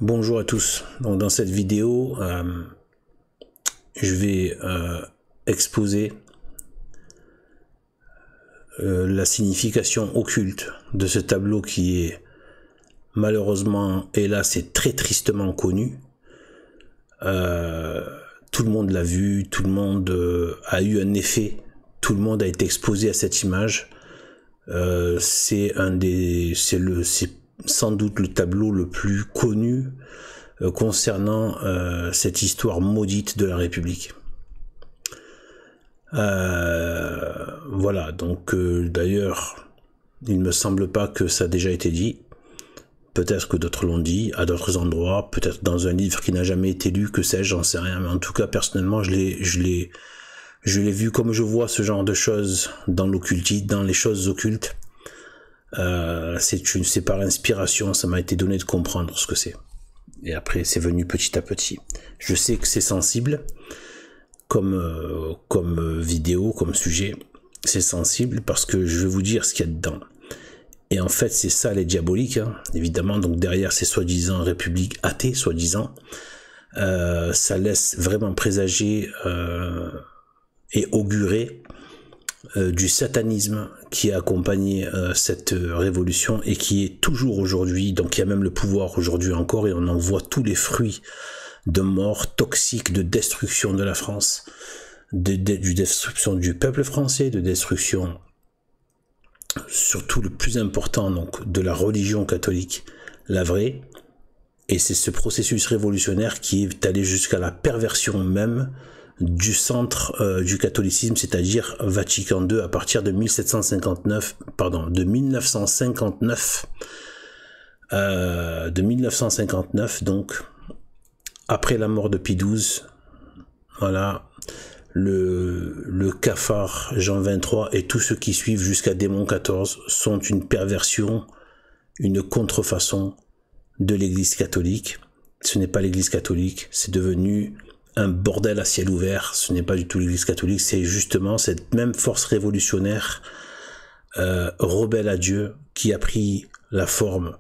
Bonjour à tous. Donc dans cette vidéo, je vais exposer la signification occulte de ce tableau qui est malheureusement, hélas, et très tristement connu. Tout le monde l'a vu, tout le monde a eu un effet, tout le monde a été exposé à cette image. C'est sans doute le tableau le plus connu concernant cette histoire maudite de la République. Voilà, donc d'ailleurs, il ne me semble pas que ça a déjà été dit. Peut-être que d'autres l'ont dit, à d'autres endroits, peut-être dans un livre qui n'a jamais été lu, que sais-je, j'en sais rien. Mais en tout cas, personnellement, je l'ai vu comme je vois ce genre de choses dans l'occultisme, dans les choses occultes. C'est par inspiration, ça m'a été donné de comprendre ce que c'est. Et après, c'est venu petit à petit. Je sais que c'est sensible, comme vidéo, comme sujet. C'est sensible parce que je vais vous dire ce qu'il y a dedans. Et en fait, c'est ça les diaboliques, hein. Évidemment, donc derrière ces soi-disant républiques athées, soi-disant, ça laisse vraiment présager et augurer du satanisme qui a accompagné cette révolution et qui est toujours aujourd'hui, donc il y a même le pouvoir aujourd'hui encore, et on en voit tous les fruits de mort toxique, de destruction de la France, de destruction du peuple français, de destruction surtout le plus important, donc de la religion catholique, la vraie. Et c'est ce processus révolutionnaire qui est allé jusqu'à la perversion même du centre du catholicisme, c'est-à-dire Vatican II, à partir de 1959, donc après la mort de Pie XII, voilà, le cafard Jean XXIII et tous ceux qui suivent jusqu'à Démon XIV sont une perversion, une contrefaçon de l'Église catholique. Ce n'est pas l'Église catholique, c'est devenu un bordel à ciel ouvert. Ce n'est pas du tout l'Église catholique, c'est justement cette même force révolutionnaire rebelle à Dieu qui a pris la forme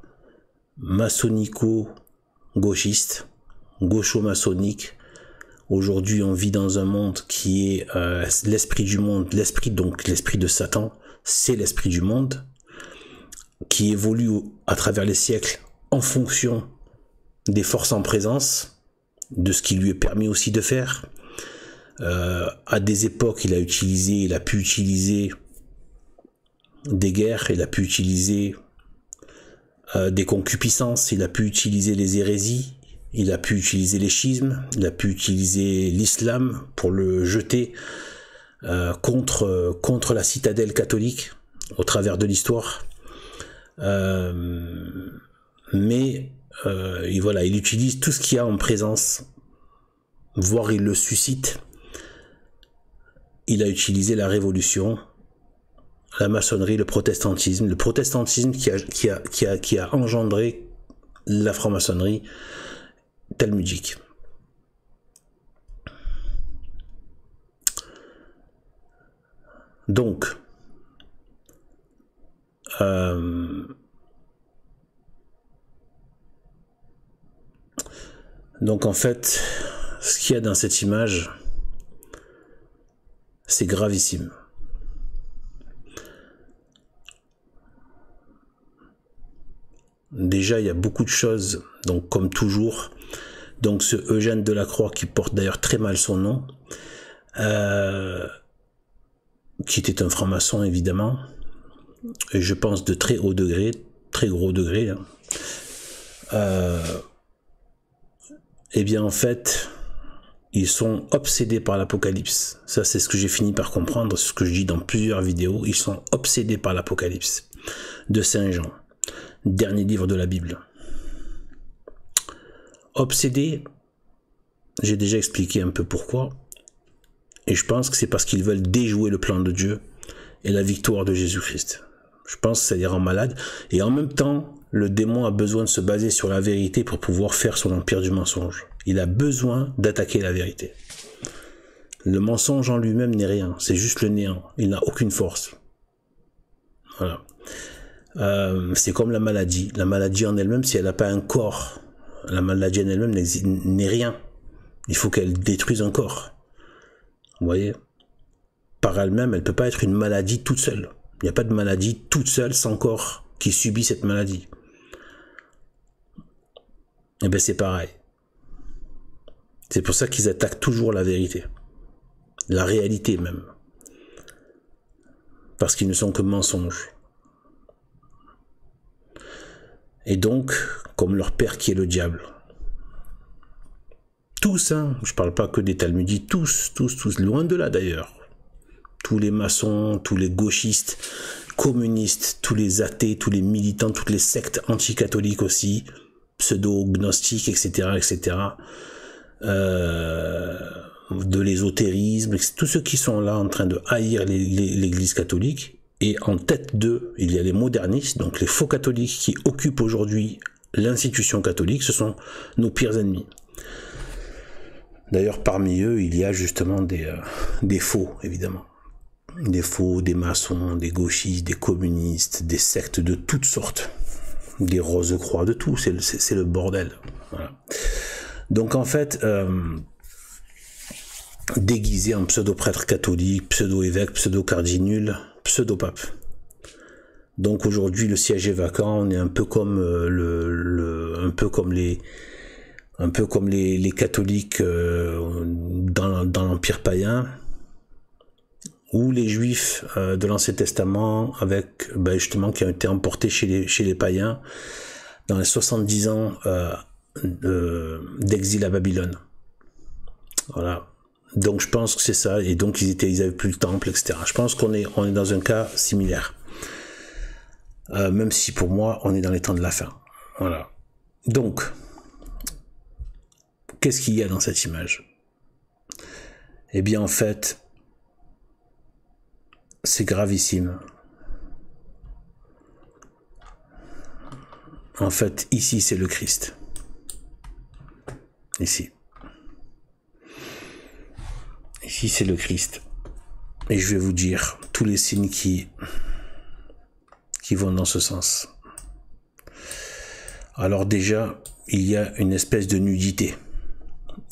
maçonnico-gauchiste, gaucho-maçonnique. Aujourd'hui, on vit dans un monde qui est l'esprit du monde, l'esprit de Satan, c'est l'esprit du monde qui évolue à travers les siècles en fonction des forces en présence, de ce qui lui est permis aussi de faire. À des époques, il a pu utiliser des guerres, il a pu utiliser des concupiscences, il a pu utiliser les hérésies, il a pu utiliser les schismes, il a pu utiliser l'islam pour le jeter contre la citadelle catholique au travers de l'histoire. Mais voilà, il utilise tout ce qu'il y a en présence, voire il le suscite. Il a utilisé la révolution, la maçonnerie, le protestantisme qui a engendré la franc-maçonnerie talmudique. Donc, en fait, ce qu'il y a dans cette image, c'est gravissime. Déjà, il y a beaucoup de choses, donc comme toujours. Donc ce Eugène Delacroix, qui porte d'ailleurs très mal son nom, qui était un franc-maçon évidemment, et je pense de très haut degré, très gros degré, hein. Eh bien en fait, ils sont obsédés par l'Apocalypse. Ça c'est ce que j'ai fini par comprendre, ce que je dis dans plusieurs vidéos. Ils sont obsédés par l'Apocalypse de Saint Jean, dernier livre de la Bible. Obsédés, j'ai déjà expliqué un peu pourquoi, et je pense que c'est parce qu'ils veulent déjouer le plan de Dieu et la victoire de Jésus-Christ. Je pense que ça les rend malades, et en même temps, le démon a besoin de se baser sur la vérité pour pouvoir faire son empire du mensonge. Il a besoin d'attaquer la vérité. Le mensonge en lui-même n'est rien, c'est juste le néant, il n'a aucune force. Voilà. C'est comme la maladie. La maladie en elle-même, si elle n'a pas un corps La maladie en elle-même n'est rien. Il faut qu'elle détruise un corps. Vous voyez? Par elle-même, elle ne peut pas être une maladie toute seule. Il n'y a pas de maladie toute seule sans corps qui subit cette maladie. Et bien c'est pareil. C'est pour ça qu'ils attaquent toujours la vérité. La réalité même. Parce qu'ils ne sont que mensonges. Et donc, comme leur père qui est le diable. Tous, hein, je ne parle pas que des talmudites, tous, loin de là d'ailleurs. Tous les maçons, tous les gauchistes, communistes, tous les athées, tous les militants, toutes les sectes anticatholiques aussi, pseudo-gnostiques, etc., de l'ésotérisme, tous ceux qui sont là en train de haïr l'église catholique. Et en tête d'eux, il y a les modernistes, donc les faux catholiques qui occupent aujourd'hui l'institution catholique, ce sont nos pires ennemis. D'ailleurs, parmi eux, il y a justement des faux, évidemment. Des faux, des maçons, des gauchistes, des communistes, des sectes de toutes sortes. Des Rose-Croix, de tout, c'est le bordel. Voilà. Donc en fait, déguisés en pseudo-prêtre catholique, pseudo-évêque, pseudo-cardinule, pseudo-pape. Donc aujourd'hui le siège est vacant, on est un peu comme un peu comme les catholiques dans l'Empire païen, ou les juifs de l'Ancien Testament avec justement qui ont été emportés chez les païens dans les 70 ans d'exil à Babylone. Voilà. Donc je pense que c'est ça, et donc ils avaient plus le temple, etc. Je pense qu'on est dans un cas similaire. Même si pour moi, on est dans les temps de la fin. Voilà. Donc, qu'est-ce qu'il y a dans cette image? Eh bien en fait, c'est gravissime. En fait, ici c'est le Christ. Ici. Ici, c'est le Christ. Et je vais vous dire tous les signes qui vont dans ce sens. Alors déjà, il y a une espèce de nudité.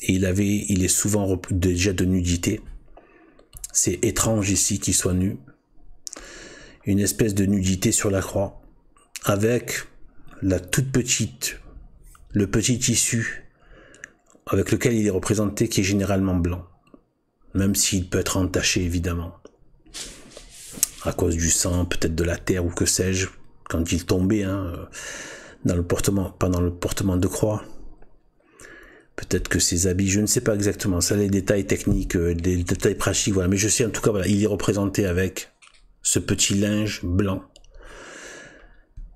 Et il est souvent déjà de nudité. C'est étrange ici qu'il soit nu. Une espèce de nudité sur la croix. Avec le petit tissu avec lequel il est représenté, qui est généralement blanc. Même s'il peut être entaché, évidemment. À cause du sang, peut-être de la terre, ou que sais-je, quand il tombait, pendant le portement de croix. Peut-être que ses habits, je ne sais pas exactement, ça les détails techniques, des détails pratiques, voilà. Mais je sais en tout cas, voilà, il est représenté avec ce petit linge blanc.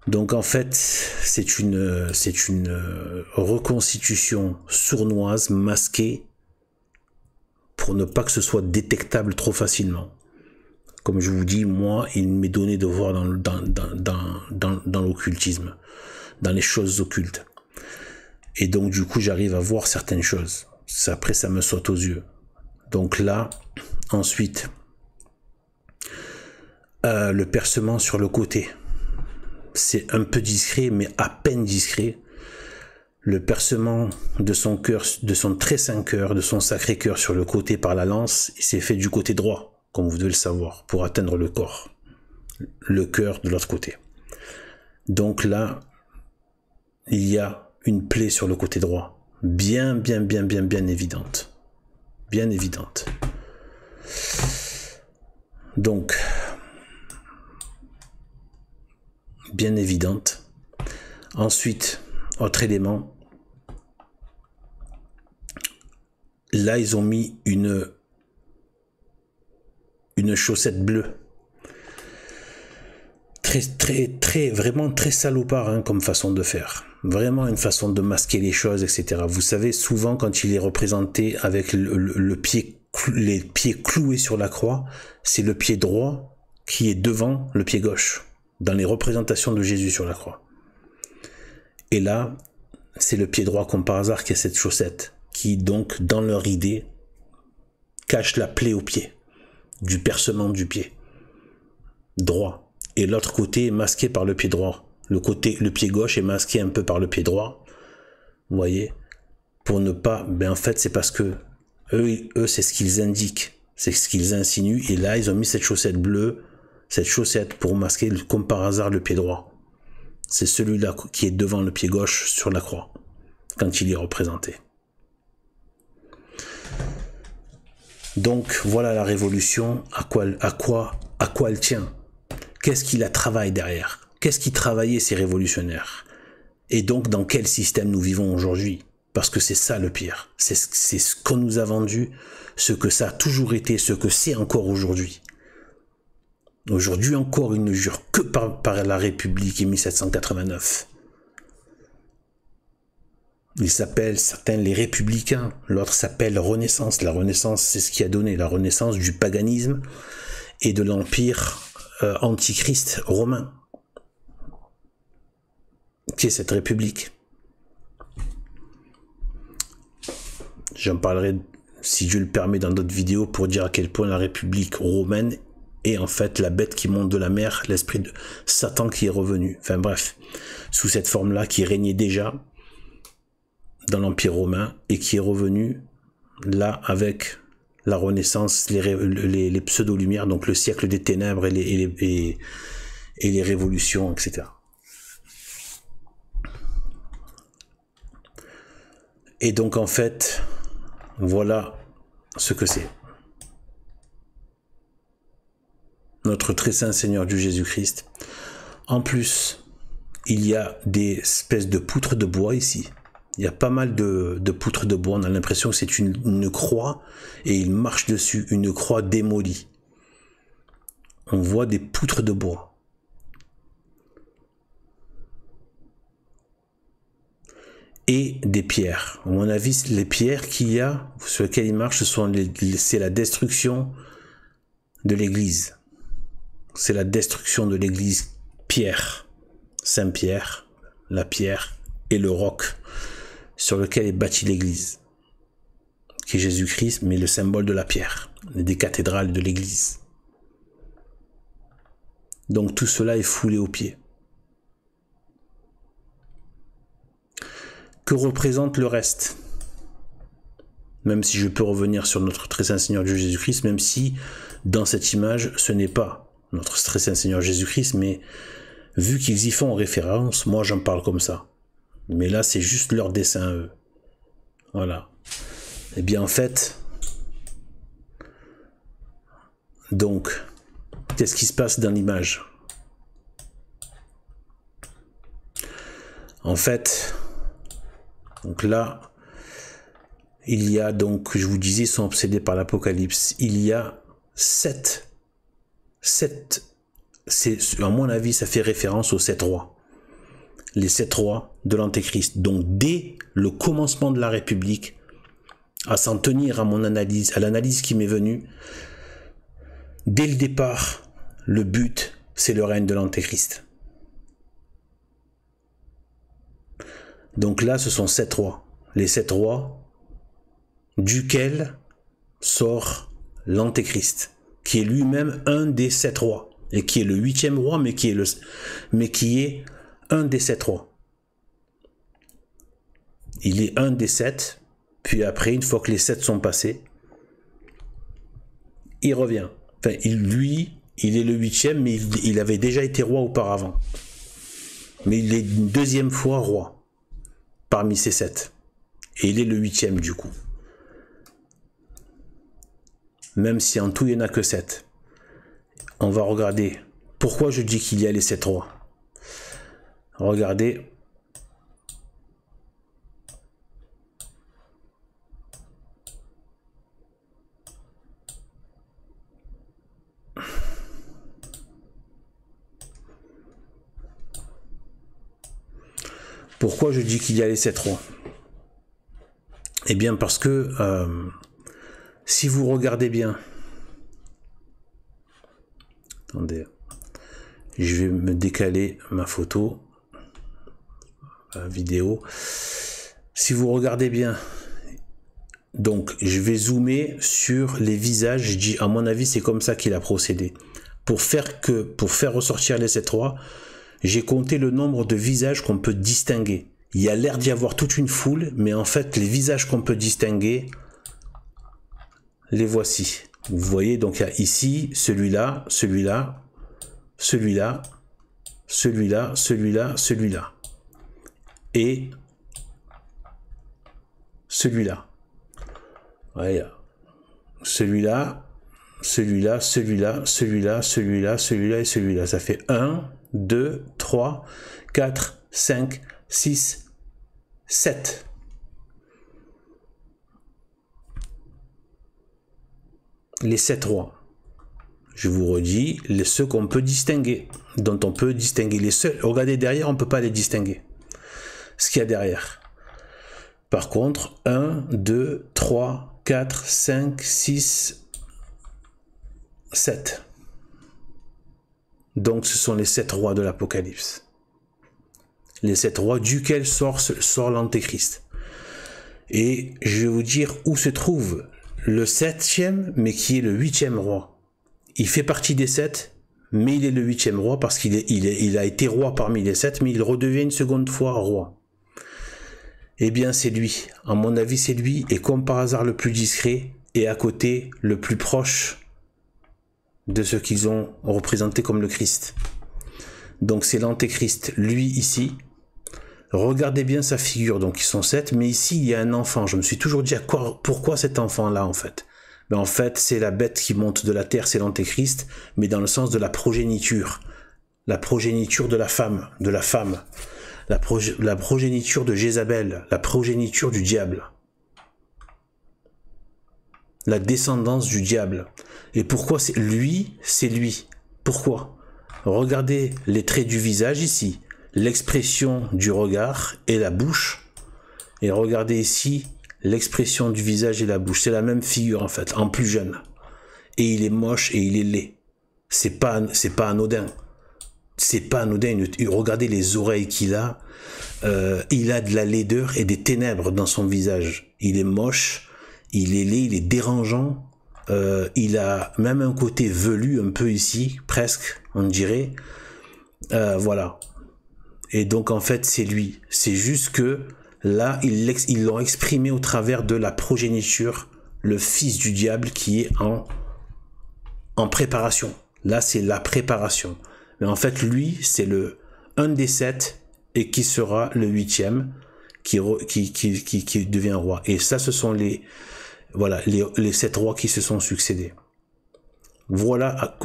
Donc en fait, c'est une reconstitution sournoise, masquée, pour ne pas que ce soit détectable trop facilement. Comme je vous dis, moi, il m'est donné de voir dans l'occultisme, dans les choses occultes. Et donc, du coup, j'arrive à voir certaines choses. Après, ça me saute aux yeux. Donc là, ensuite, le percement sur le côté. C'est un peu discret, mais à peine discret. Le percement de son cœur, de son très saint cœur, de son sacré cœur sur le côté par la lance, il s'est fait du côté droit, comme vous devez le savoir, pour atteindre le corps. Le cœur de l'autre côté. Donc là, il y a une plaie sur le côté droit. Bien évidente. Bien évidente. Donc, bien évidente. Ensuite, autre élément. Là, ils ont mis une chaussette bleue. Vraiment très salopard comme façon de faire. Vraiment une façon de masquer les choses, etc. Vous savez, souvent, quand il est représenté avec les pieds cloués sur la croix, c'est le pied droit qui est devant le pied gauche, dans les représentations de Jésus sur la croix. Et là, c'est le pied droit, comme par hasard, qui a cette chaussette, qui donc, dans leur idée, cache la plaie au pied, du percement du pied droit. Et l'autre côté est masqué par le pied droit. Le pied gauche est masqué un peu par le pied droit. Vous voyez? Pour ne pas... Ben en fait, c'est parce que eux c'est ce qu'ils indiquent. C'est ce qu'ils insinuent. Et là, ils ont mis cette chaussette bleue, cette chaussette pour masquer, comme par hasard, le pied droit. C'est celui-là qui est devant le pied gauche sur la croix, quand il est représenté. Donc, voilà la révolution, à quoi elle tient. Qu'est-ce qui la travaille derrière? Qu'est-ce qui travaillait ces révolutionnaires? Et donc, dans quel système nous vivons aujourd'hui? Parce que c'est ça le pire. C'est ce qu'on nous a vendu, ce que ça a toujours été, ce que c'est encore aujourd'hui. Aujourd'hui encore, ils ne jurent que par la République et 1789. Ils s'appellent certains les républicains, l'autre s'appelle Renaissance. La Renaissance, c'est ce qui a donné la renaissance du paganisme et de l'empire antichrist romain, qui est cette République. J'en parlerai, si Dieu le permet, dans d'autres vidéos pour dire à quel point la République romaine est en fait la bête qui monte de la mer, l'esprit de Satan qui est revenu. Enfin bref, sous cette forme-là qui régnait déjà dans l'Empire romain et qui est revenu là avec la Renaissance, les pseudo-lumières, donc le siècle des ténèbres et les révolutions, etc. Et donc en fait, voilà ce que c'est. Notre très saint Seigneur Dieu Jésus-Christ. En plus, il y a des espèces de poutres de bois ici. Il y a pas mal de poutres de bois. On a l'impression que c'est une croix et il marche dessus, une croix démolie. On voit des poutres de bois. Et des pierres. À mon avis, les pierres qu'il y a, sur lesquelles il marche, c'est la destruction de l'église. C'est la destruction de l'église. Pierre, Saint-Pierre, la pierre et le roc sur lequel est bâtie l'église, qui est Jésus-Christ, mais le symbole de la pierre, des cathédrales de l'église. Donc tout cela est foulé aux pieds. Que représente le reste? Même si je peux revenir sur notre très saint Seigneur Dieu Jésus-Christ, même si dans cette image, ce n'est pas notre très saint Seigneur Jésus-Christ, mais vu qu'ils y font référence, moi j'en parle comme ça. Mais là, c'est juste leur dessin, eux. Voilà. Et bien, en fait, donc, qu'est-ce qui se passe dans l'image? En fait, donc là, il y a donc, je vous disais, ils sont obsédés par l'Apocalypse. Il y a 7, à mon avis, ça fait référence aux 7 rois. Les 7 rois de l'Antéchrist. Donc dès le commencement de la République, à s'en tenir à mon analyse, à l'analyse qui m'est venue, dès le départ, le but, c'est le règne de l'Antéchrist. Donc là, ce sont 7 rois. Les 7 rois duquel sort l'Antéchrist, qui est lui-même un des 7 rois, et qui est le 8e roi, mais qui est un des 7 rois. Il est un des 7, puis après, une fois que les 7 sont passés, il revient. Enfin, il est le 8e, mais il avait déjà été roi auparavant. Mais il est une 2e fois roi, parmi ces 7. Et il est le 8e du coup. Même si en tout, il n'y en a que 7. On va regarder. Pourquoi je dis qu'il y a les 7 rois? Regardez. Pourquoi je dis qu'il y a les 7 rois? Eh bien parce que si vous regardez bien, attendez, je vais me décaler ma photo, la vidéo. Si vous regardez bien, donc je vais zoomer sur les visages. Je dis, à mon avis, c'est comme ça qu'il a procédé. Pour faire ressortir les 7 rois, j'ai compté le nombre de visages qu'on peut distinguer, Il y a l'air d'y avoir toute une foule, mais en fait, les visages qu'on peut distinguer, les voici. Vous voyez, donc il y a ici, celui-là, celui-là, celui-là, celui-là, celui-là, celui-là. Et celui-là. Ouais, celui-là, celui-là, celui-là, celui-là, celui-là, celui-là et celui-là. Ça fait 1, 2, 3, 4, 5, 6, 7. Les 7 rois. Je vous redis, ceux qu'on peut distinguer, dont on peut distinguer les seuls. Regardez derrière, on ne peut pas les distinguer. Ce qu'il y a derrière. Par contre, 1, 2, 3, 4, 5, 6, 7. Donc ce sont les 7 rois de l'Apocalypse. Les 7 rois duquel sort l'Antéchrist. Et je vais vous dire où se trouve le 7e, mais qui est le 8e roi. Il fait partie des 7, mais il est le 8e roi parce qu'il a été roi parmi les 7, mais il redevient une seconde fois roi. Eh bien, c'est lui. À mon avis, c'est lui. Et comme par hasard, le plus discret et à côté, le plus proche de ce qu'ils ont représenté comme le Christ. Donc, c'est l'Antéchrist. Lui, ici. Regardez bien sa figure. Donc, ils sont 7. Mais ici, il y a un enfant. Je me suis toujours dit, pourquoi cet enfant-là, en fait? Mais en fait, c'est la bête qui monte de la terre. C'est l'Antéchrist. Mais dans le sens de la progéniture. La progéniture de la femme. La progéniture de Jézabel, la progéniture du diable. La descendance du diable. Et pourquoi c'est lui? Pourquoi? Regardez les traits du visage ici, l'expression du regard et la bouche. Et regardez ici l'expression du visage et la bouche. C'est la même figure en fait, en plus jeune. Et il est moche et il est laid. C'est pas anodin. C'est pas anodin. Regardez les oreilles qu'il a. Il a de la laideur et des ténèbres dans son visage. Il est moche, il est laid, il est dérangeant. Il a même un côté velu un peu ici, presque, on dirait. Voilà. Et donc en fait c'est lui. C'est juste que là ils l'ont exprimé au travers de la progéniture, le fils du diable qui est en préparation. Là c'est la préparation. Mais en fait, lui, c'est un des 7 et qui sera le 8e qui devient roi. Et ça, ce sont les 7 rois qui se sont succédés. Voilà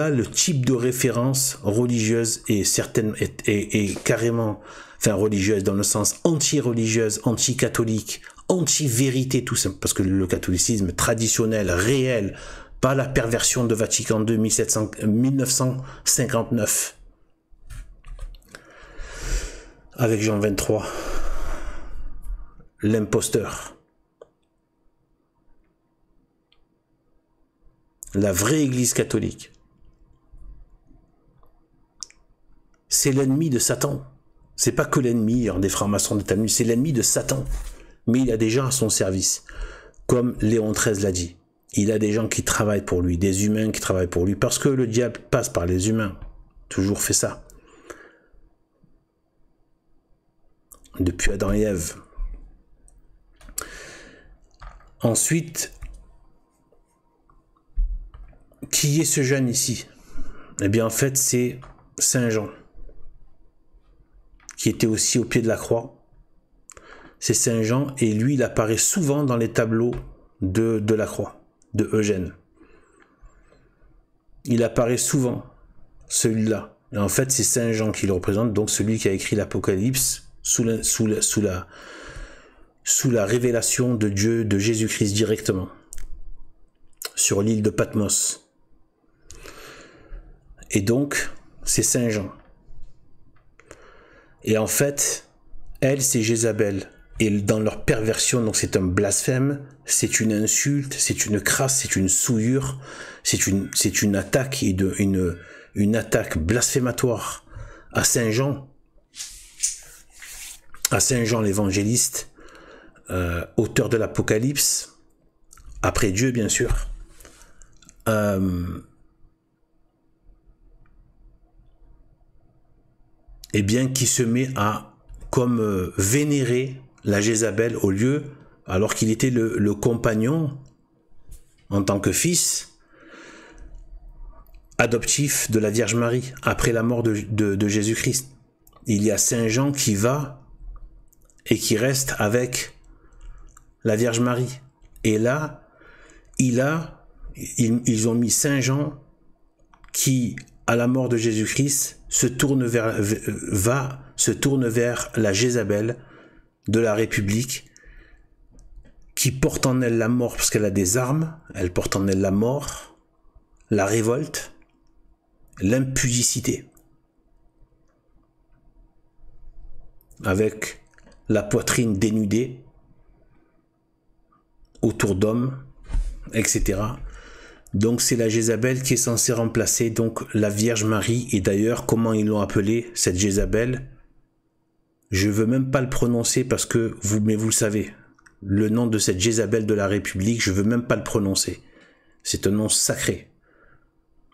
le type de référence religieuse et certaine et carrément, enfin religieuse dans le sens anti-religieuse, anti-catholique, anti-vérité, tout ça, parce que le catholicisme traditionnel, réel, pas la perversion de Vatican II 1959 avec Jean 23, l'imposteur. La vraie Église catholique, c'est l'ennemi de Satan. C'est pas que l'ennemi des francs-maçons de Tammuz, c'est l'ennemi de Satan. Mais il a des gens à son service, comme Léon XIII l'a dit. Il a des gens qui travaillent pour lui, des humains qui travaillent pour lui, parce que le diable passe par les humains. Toujours fait ça. Depuis Adam et Ève. Ensuite, qui est ce jeune ici? Eh bien, en fait, c'est Saint Jean, qui était aussi au pied de la croix. C'est Saint Jean, et lui, il apparaît souvent dans les tableaux de la croix, de Eugène. Il apparaît souvent, celui-là. Et en fait, c'est Saint Jean qui le représente, donc celui qui a écrit l'Apocalypse sous la révélation de Dieu, de Jésus-Christ directement, sur l'île de Patmos. Et donc, c'est Saint Jean. Et en fait, elle, c'est Jézabel. Et dans leur perversion, donc c'est un blasphème, c'est une insulte, c'est une crasse, c'est une souillure, c'est une attaque, et une attaque blasphématoire à Saint Jean l'évangéliste, auteur de l'Apocalypse, après Dieu bien sûr. Eh bien, qui se met à comme vénérer la Jézabel au lieu, alors qu'il était le compagnon en tant que fils adoptif de la Vierge Marie après la mort de Jésus-Christ. Il y a Saint Jean qui va et qui reste avec la Vierge Marie. Et là, ils ont mis Saint Jean qui, à la mort de Jésus-Christ, se tourne vers la Jézabel de la République, qui porte en elle la mort parce qu'elle a des armes, elle porte en elle la mort, la révolte, l'impudicité, avec la poitrine dénudée autour d'hommes, etc. Donc c'est la Jézabel qui est censée remplacer donc la Vierge Marie. Et d'ailleurs, comment ils l'ont appelée, cette Jézabel? Je veux même pas le prononcer parce que mais vous le savez, le nom de cette Jézabel de la République, je veux même pas le prononcer. C'est un nom sacré.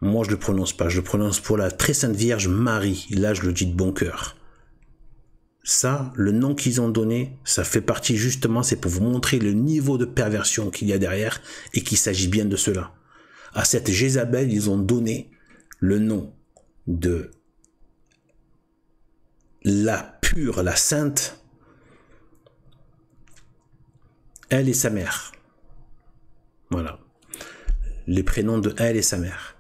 Moi, je le prononce pas. Je le prononce pour la très sainte Vierge Marie. Là, je le dis de bon cœur. Ça, le nom qu'ils ont donné, ça fait partie justement, c'est pour vous montrer le niveau de perversion qu'il y a derrière et qu'il s'agit bien de cela. À cette Jézabel, ils ont donné le nom de la pure, la sainte, elle et sa mère. Voilà. Les prénoms de elle et sa mère.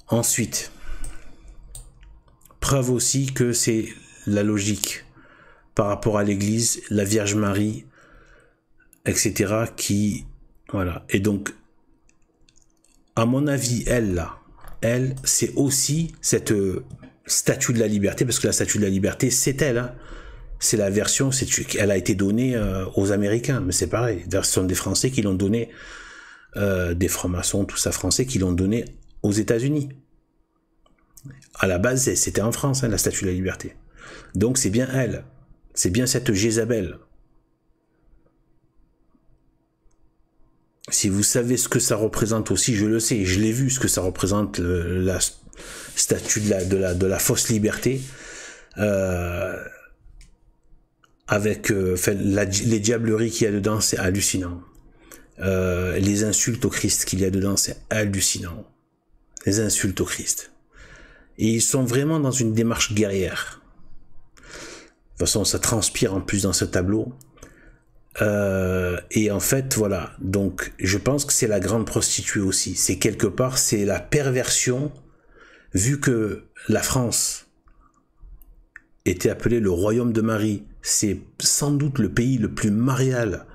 Ensuite, preuve aussi que c'est la logique par rapport à l'Église, la Vierge Marie, etc. qui, voilà. Et donc, à mon avis, elle, c'est aussi cette statue de la liberté, parce que la statue de la liberté, c'est elle, hein. C'est la version, elle a été donnée aux Américains, mais c'est pareil. Ce sont des Français qui l'ont donnée, des francs-maçons, tout ça, Français qui l'ont donnée aux États-Unis. À la base, c'était en France, hein, la statue de la liberté. Donc c'est bien elle, c'est bien cette Jézabel. Si vous savez ce que ça représente aussi, je le sais, je l'ai vu, ce que ça représente, la statue de la fausse liberté, avec les diableries qu'il y a dedans, c'est hallucinant. Les insultes au Christ qu'il y a dedans, c'est hallucinant. Les insultes au Christ. Et ils sont vraiment dans une démarche guerrière. De toute façon, ça transpire en plus dans ce tableau. Et en fait, voilà. Donc, je pense que c'est la grande prostituée aussi. C'est quelque part, c'est la perversion, vu que la France était appelée le royaume de Marie. C'est sans doute le pays le plus marial.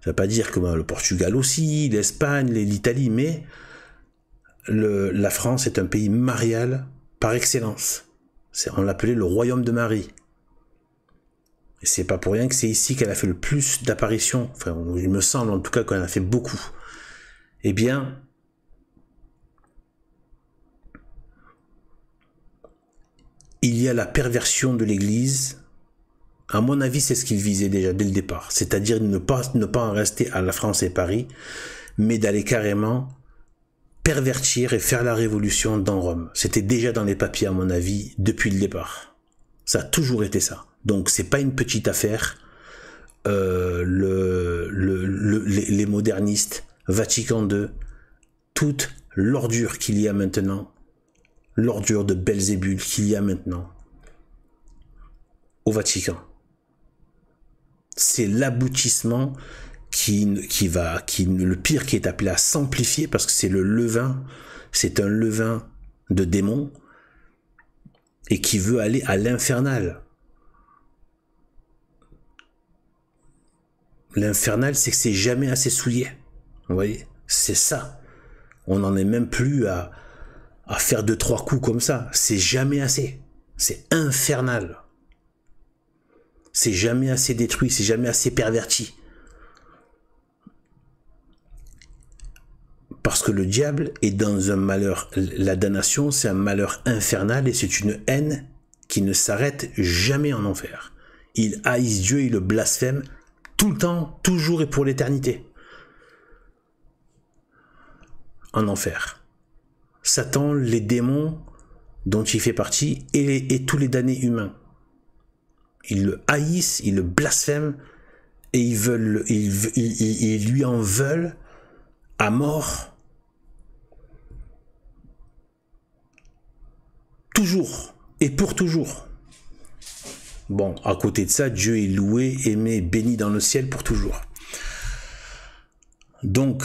Ça ne veut pas dire que le Portugal aussi, l'Espagne, l'Italie, mais la France est un pays marial par excellence. On l'appelait le royaume de Marie. Et c'est pas pour rien que c'est ici qu'elle a fait le plus d'apparitions. Enfin, il me semble en tout cas qu'elle en a fait beaucoup. Eh bien, il y a la perversion de l'Église. À mon avis, c'est ce qu'il visait déjà dès le départ. C'est-à-dire ne pas en rester à la France et Paris, mais d'aller carrément pervertir et faire la révolution dans Rome. C'était déjà dans les papiers, à mon avis, depuis le départ. Ça a toujours été ça. Donc, c'est pas une petite affaire. Les modernistes, Vatican II, toute l'ordure qu'il y a maintenant, l'ordure de Belzébul qu'il y a maintenant au Vatican. C'est l'aboutissement le pire qui est appelé à s'amplifier parce que c'est le levain, c'est un levain de démons et qui veut aller à l'infernal. L'infernal, c'est que c'est jamais assez souillé. Vous voyez, c'est ça. On n'en est même plus à faire 2-3 coups comme ça. C'est jamais assez. C'est infernal. C'est jamais assez détruit, c'est jamais assez perverti. Parce que le diable est dans un malheur. La damnation, c'est un malheur infernal et c'est une haine qui ne s'arrête jamais en enfer. Il haït Dieu, il le blasphème tout le temps, toujours et pour l'éternité. En enfer. Satan, les démons dont il fait partie, et tous les damnés humains. Ils le haïssent, ils le blasphèment, et ils lui en veulent à mort. Toujours, et pour toujours. Bon, à côté de ça, Dieu est loué, aimé, béni dans le ciel pour toujours. Donc,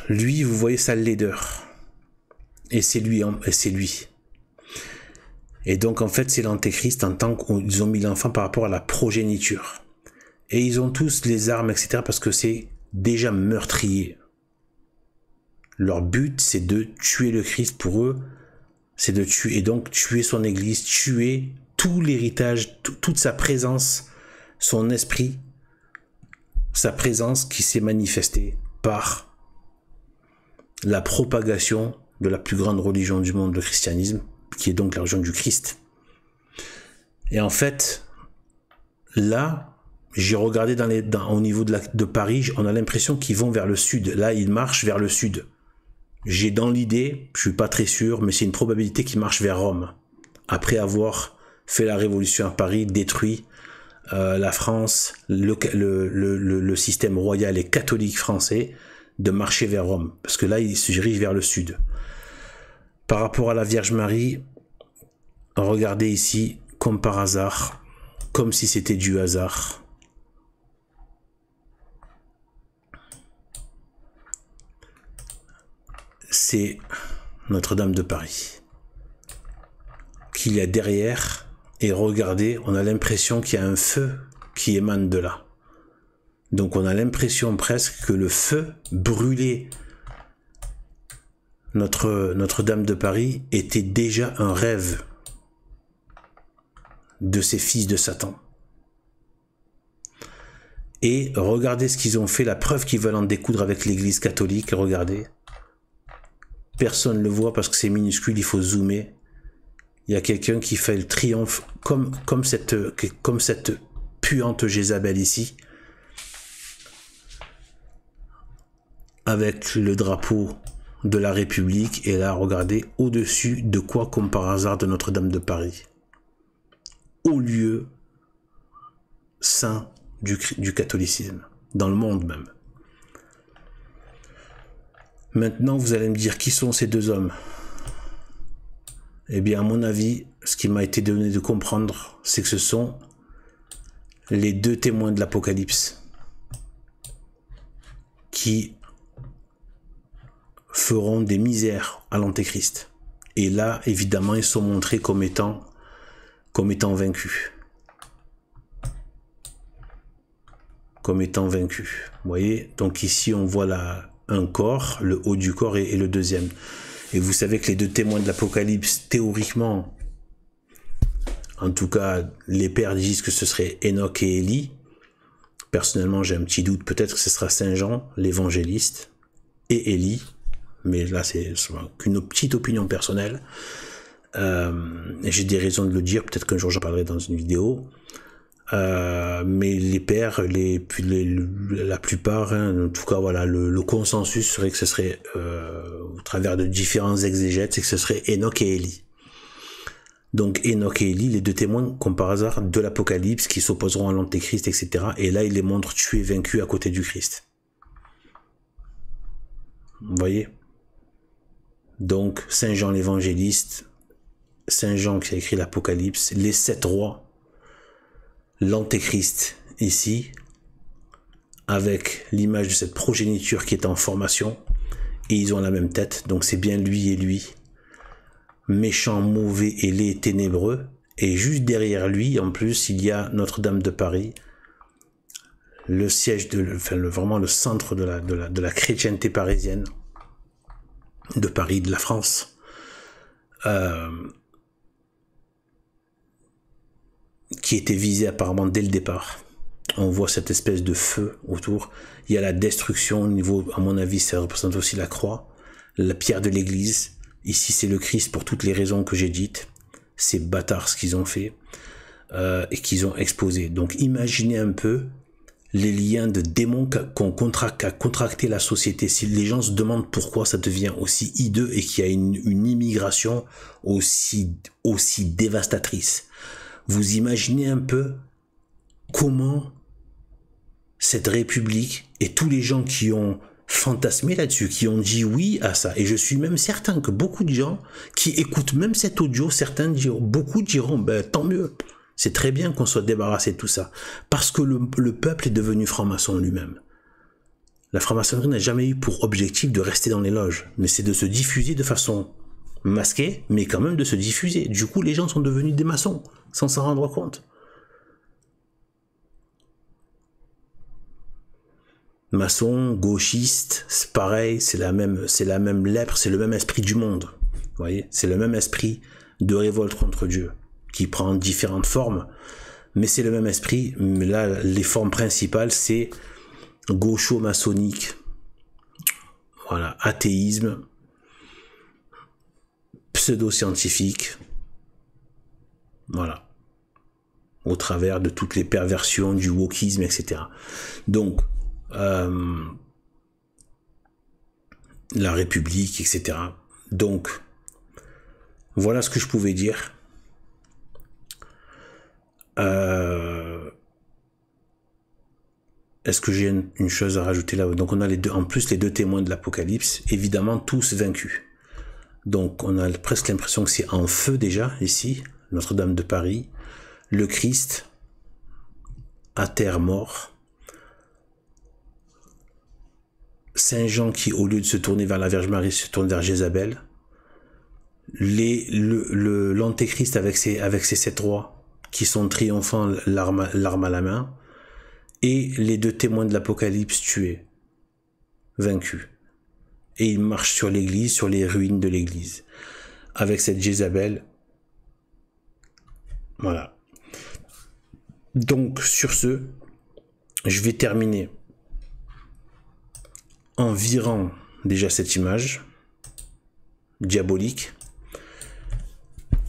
lui, vous voyez sa laideur. Et c'est lui, Et donc, en fait, c'est l'antéchrist en tant qu'ils ont mis l'enfant par rapport à la progéniture. Et ils ont tous les armes, etc. parce que c'est déjà meurtrier. Leur but, c'est de tuer le Christ pour eux. C'est de tuer, et donc tuer son église, tuer tout l'héritage, toute sa présence, son esprit, sa présence qui s'est manifestée par la propagation de la plus grande religion du monde, le christianisme, qui est donc la religion du Christ. Et en fait, là, j'ai regardé au niveau de Paris, on a l'impression qu'ils vont vers le sud. Là, ils marchent vers le sud. J'ai dans l'idée, je suis pas très sûr, mais c'est une probabilité qu'ils marchent vers Rome. Après avoir fait la révolution à Paris, détruit la France, le système royal et catholique français, de marcher vers Rome. Parce que là, ils se dirigent vers le sud. Par rapport à la Vierge Marie, regardez ici, comme par hasard, comme si c'était du hasard. C'est Notre-Dame de Paris qu'il y a derrière, et regardez, on a l'impression qu'il y a un feu qui émane de là. Donc on a l'impression presque que le feu brûlait Notre-Dame de Paris était déjà un rêve de ces fils de Satan. Et regardez ce qu'ils ont fait, la preuve qu'ils veulent en découdre avec l'église catholique, regardez. Personne ne le voit parce que c'est minuscule, il faut zoomer. Il y a quelqu'un qui fait le triomphe comme cette puante Jézabel ici, avec le drapeau de la République, et là, regardez, au-dessus de quoi, comme par hasard, de Notre-Dame de Paris. Au lieu saint du catholicisme, dans le monde même. Maintenant, vous allez me dire, qui sont ces deux hommes? Eh bien, à mon avis, ce qui m'a été donné de comprendre, c'est que ce sont les deux témoins de l'Apocalypse qui feront des misères à l'Antéchrist. Et là, évidemment, ils sont montrés comme étant vaincus. Comme étant vaincus. Vous voyez? Donc ici, on voit un corps, le haut du corps et le deuxième. Et vous savez que les deux témoins de l'Apocalypse, théoriquement, en tout cas, les pères disent que ce serait Enoch et Élie. Personnellement, j'ai un petit doute. Peut-être que ce sera Saint Jean, l'évangéliste, et Élie. Mais là, c'est qu'une petite opinion personnelle. Et j'ai des raisons de le dire. Peut-être qu'un jour, j'en parlerai dans une vidéo. Mais les pères, la plupart, hein, en tout cas, voilà, le consensus serait que ce serait, au travers de différents exégètes, c'est que ce serait Enoch et Élie. Donc Enoch et Élie, les deux témoins, comme par hasard, de l'Apocalypse, qui s'opposeront à l'Antéchrist, etc. Et là, il les montre tués, vaincus à côté du Christ. Vous voyez? Donc, Saint Jean l'évangéliste, Saint Jean qui a écrit l'Apocalypse, les 7 rois, l'Antéchrist ici, avec l'image de cette progéniture qui est en formation, et ils ont la même tête, donc c'est bien lui et lui, méchant, mauvais et laid, ténébreux, et juste derrière lui, en plus, il y a Notre-Dame de Paris, le siège, vraiment le centre de la chrétienté parisienne, de Paris, de la France, qui était visé apparemment dès le départ. On voit cette espèce de feu autour. Il y a la destruction au niveau, à mon avis, ça représente aussi la croix, la pierre de l'église. Ici, c'est le Christ pour toutes les raisons que j'ai dites. C'est bâtard ce qu'ils ont fait et qu'ils ont exposé. Donc, imaginez un peu les liens de démons qu'a contracté la société. Si les gens se demandent pourquoi ça devient aussi hideux et qu'il y a une immigration aussi dévastatrice. Vous imaginez un peu comment cette république et tous les gens qui ont fantasmé là-dessus, qui ont dit oui à ça, et je suis même certain que beaucoup de gens qui écoutent même cet audio, beaucoup diront, ben tant mieux. C'est très bien qu'on soit débarrassé de tout ça. Parce que le peuple est devenu franc-maçon lui-même. La franc-maçonnerie n'a jamais eu pour objectif de rester dans les loges. Mais c'est de se diffuser de façon masquée, mais quand même de se diffuser. Du coup, les gens sont devenus des maçons, sans s'en rendre compte. Maçon, gauchiste, c'est pareil, c'est la même lèpre, c'est le même esprit du monde. Vous voyez, c'est le même esprit de révolte contre Dieu, qui prend différentes formes, mais c'est le même esprit. Mais là, les formes principales, c'est gaucho-maçonnique, voilà, athéisme, pseudo-scientifique, voilà, au travers de toutes les perversions du wokisme, etc. Donc, la République, etc. Donc, voilà ce que je pouvais dire. Est-ce que j'ai une chose à rajouter là? Donc on a en plus les deux témoins de l'Apocalypse, évidemment tous vaincus. Donc on a presque l'impression que c'est en feu déjà ici, Notre-Dame de Paris, le Christ à terre mort, Saint Jean qui au lieu de se tourner vers la Vierge Marie se tourne vers Jézabel, l'Antéchrist avec ses 7 rois qui sont triomphants, l'arme à la main, et les deux témoins de l'Apocalypse tués, vaincus. Et ils marchent sur l'église, sur les ruines de l'église, avec cette Jézabel. Voilà. Donc, sur ce, je vais terminer en virant déjà cette image diabolique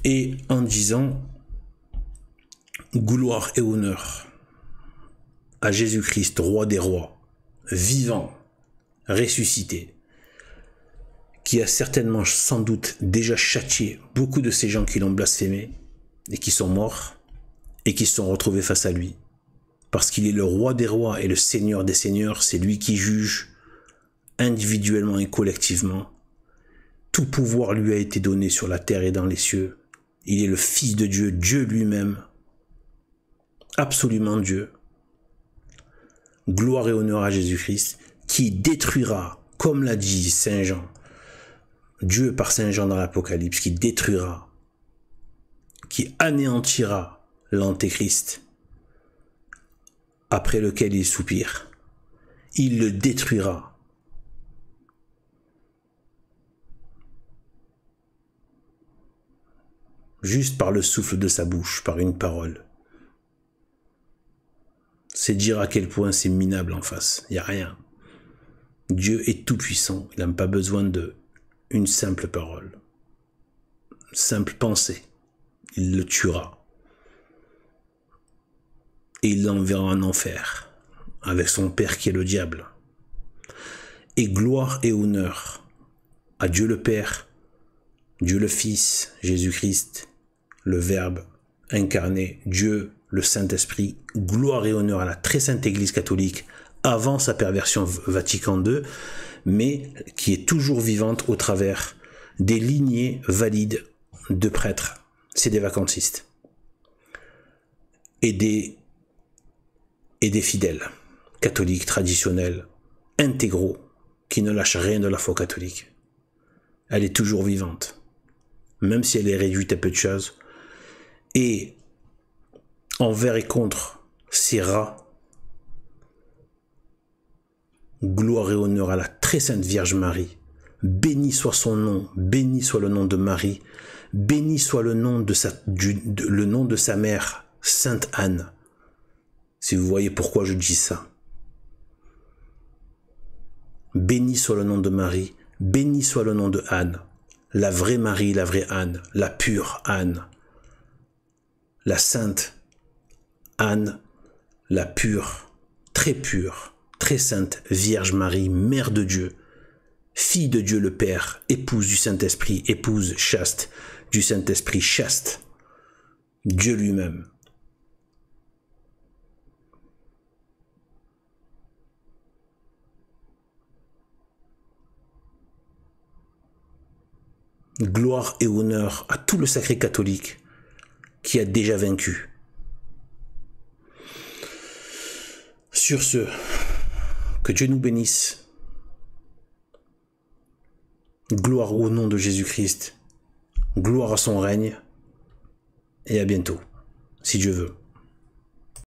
et en disant gloire et honneur à Jésus-Christ, roi des rois, vivant, ressuscité, qui a certainement, sans doute, déjà châtié beaucoup de ces gens qui l'ont blasphémé et qui sont morts et qui se sont retrouvés face à lui. Parce qu'il est le roi des rois et le seigneur des seigneurs, c'est lui qui juge individuellement et collectivement. Tout pouvoir lui a été donné sur la terre et dans les cieux. Il est le Fils de Dieu, Dieu lui-même, absolument Dieu. Gloire et honneur à Jésus-Christ, qui détruira, comme l'a dit Saint Jean, Dieu par Saint Jean dans l'Apocalypse, qui détruira, qui anéantira l'Antéchrist, après lequel il soupire. Il le détruira. Juste par le souffle de sa bouche, par une parole. C'est dire à quel point c'est minable en face. Il n'y a rien. Dieu est tout puissant. Il n'a pas besoin d'une simple parole. Simple pensée. Il le tuera. Et il l'enverra en enfer. Avec son père qui est le diable. Et gloire et honneur à Dieu le Père, Dieu le Fils, Jésus-Christ, le Verbe incarné, Dieu, le Saint-Esprit, gloire et honneur à la très sainte Église catholique avant sa perversion Vatican II, mais qui est toujours vivante au travers des lignées valides de prêtres, c'est des vacantistes, et des fidèles catholiques traditionnels, intégraux, qui ne lâchent rien de la foi catholique. Elle est toujours vivante, même si elle est réduite à peu de choses. Et envers et contre ces rats, gloire et honneur à la très sainte Vierge Marie. Béni soit son nom, béni soit le nom de Marie, béni soit le nom de sa mère, Sainte Anne. Si vous voyez pourquoi je dis ça. Béni soit le nom de Marie, béni soit le nom de Anne, la vraie Marie, la vraie Anne, la pure Anne, la sainte Anne, la pure, très pure, très sainte, Vierge Marie, Mère de Dieu, fille de Dieu le Père, épouse du Saint-Esprit, épouse chaste du Saint-Esprit chaste, Dieu lui-même. Gloire et honneur à tout le sacré catholique qui a déjà vaincu. Sur ce, que Dieu nous bénisse. Gloire au nom de Jésus-Christ. Gloire à son règne. Et à bientôt, si Dieu veut.